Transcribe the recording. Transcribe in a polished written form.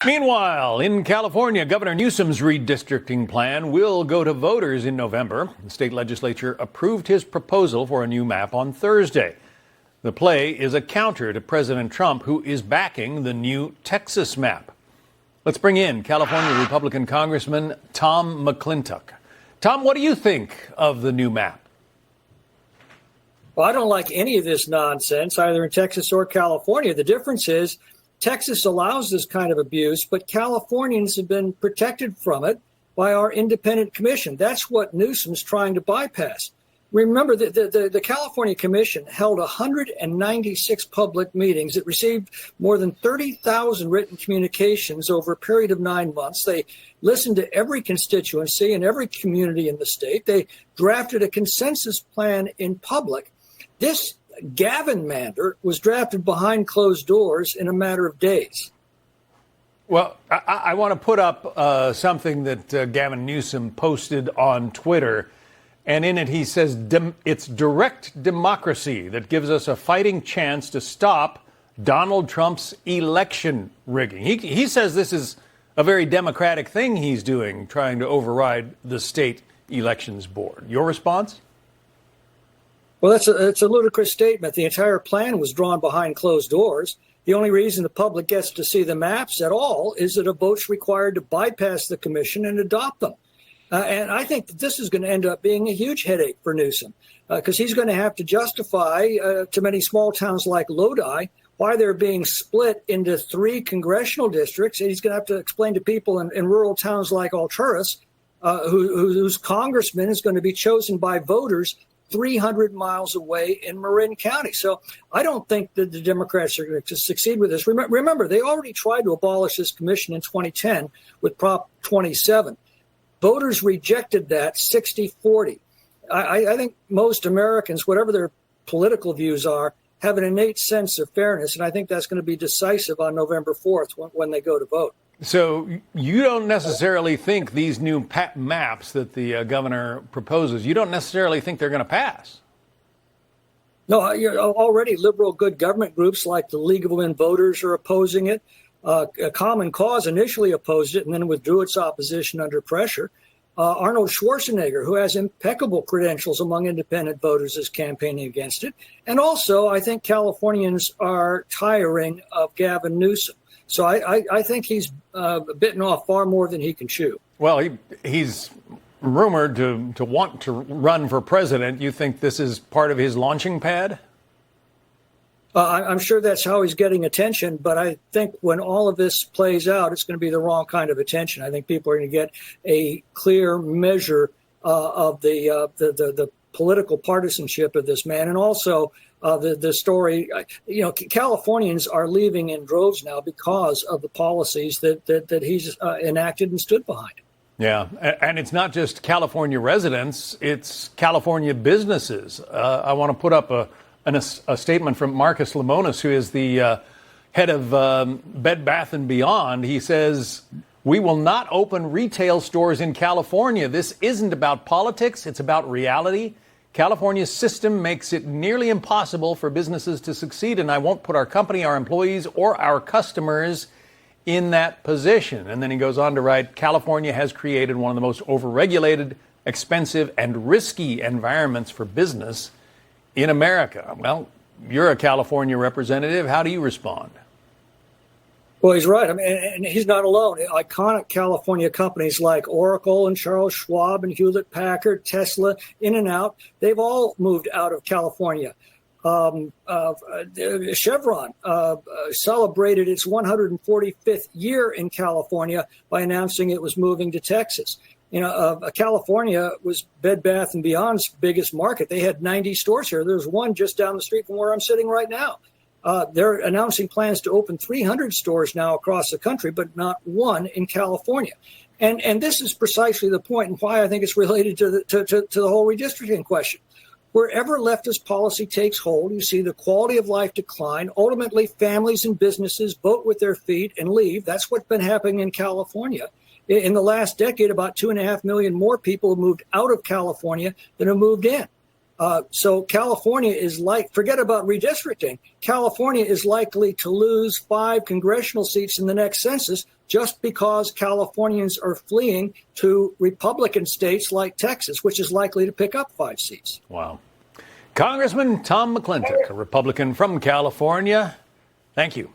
Meanwhile, in California, Governor Newsom's redistricting plan will go to voters in November. The state legislature approved his proposal for a new map on Thursday. The play is a counter to President Trump, who is backing the new Texas map. Let's bring in California Republican Congressman Tom McClintock. Tom, what do you think of the new map? Well, I don't like any of this nonsense, either in Texas or California. The difference is Texas allows this kind of abuse, but Californians have been protected from it by our independent commission. That's what Newsom's trying to bypass. Remember, the California Commission held 196 public meetings. It received more than 30,000 written communications over a period of 9 months. They listened to every constituency and every community in the state. They drafted a consensus plan in public. This Gavinmander was drafted behind closed doors in a matter of days. Well, I want to put up something that Gavin Newsom posted on Twitter. And in it, he says, it's direct democracy that gives us a fighting chance to stop Donald Trump's election rigging. He says this is a very democratic thing he's doing, trying to override the state elections board. Your response? Well, it's a ludicrous statement. The entire plan was drawn behind closed doors. The only reason the public gets to see the maps at all is that a vote's required to bypass the commission and adopt them. And I think that this is going to end up being a huge headache for Newsom because he's going to have to justify to many small towns like Lodi why they're being split into 3 congressional districts. And he's going to have to explain to people in rural towns like Alturas, whose congressman is going to be chosen by voters 300 miles away in Marin County. So I don't think that the Democrats are going to succeed with this. Remember, they already tried to abolish this commission in 2010 with Prop 27. Voters rejected that 60-40. I think most Americans, whatever their political views are, have an innate sense of fairness. And I think that's going to be decisive on November 4th when they go to vote. So you don't necessarily think these new maps that the governor proposes, you don't necessarily think they're going to pass? No, already liberal good government groups like the League of Women Voters are opposing it. A Common Cause initially opposed it and then withdrew its opposition under pressure. Arnold Schwarzenegger, who has impeccable credentials among independent voters, is campaigning against it. And also, I think Californians are tiring of Gavin Newsom. So I think he's bitten off far more than he can chew. Well, he's rumored to want to run for president. You think this is part of his launching pad? I'm sure that's how he's getting attention, but I think when all of this plays out, it's going to be the wrong kind of attention. I think people are going to get a clear measure of the political partisanship of this man, and also the story. Californians are leaving in droves now because of the policies that he's enacted and stood behind. Yeah, and it's not just California residents; it's California businesses. I want to put up a statement from Marcus Lemonis, who is the head of Bed Bath & Beyond. He says, "We will not open retail stores in California. This isn't about politics. It's about reality. California's system makes it nearly impossible for businesses to succeed, and I won't put our company, our employees, or our customers in that position." And then he goes on to write, "California has created one of the most overregulated, expensive, and risky environments for business in America." Well, you're a California representative. How do you respond? Well, he's right. I mean, and he's not alone. Iconic California companies like Oracle and Charles Schwab and Hewlett Packard, Tesla, In-N-Out, they've all moved out of California. Chevron celebrated its 145th year in California by announcing it was moving to Texas. California was Bed Bath & Beyond's biggest market. They had 90 stores here. There's one just down the street from where I'm sitting right now. They're announcing plans to open 300 stores now across the country, but not one in California. And this is precisely the point and why I think it's related to the whole redistricting question. Wherever leftist policy takes hold, you see the quality of life decline. Ultimately, families and businesses vote with their feet and leave. That's what's been happening in California. In the last decade, about 2.5 million more people have moved out of California than have moved in. So California is forget about redistricting. California is likely to lose 5 congressional seats in the next census just because Californians are fleeing to Republican states like Texas, which is likely to pick up 5 seats. Wow. Congressman Tom McClintock, a Republican from California, thank you.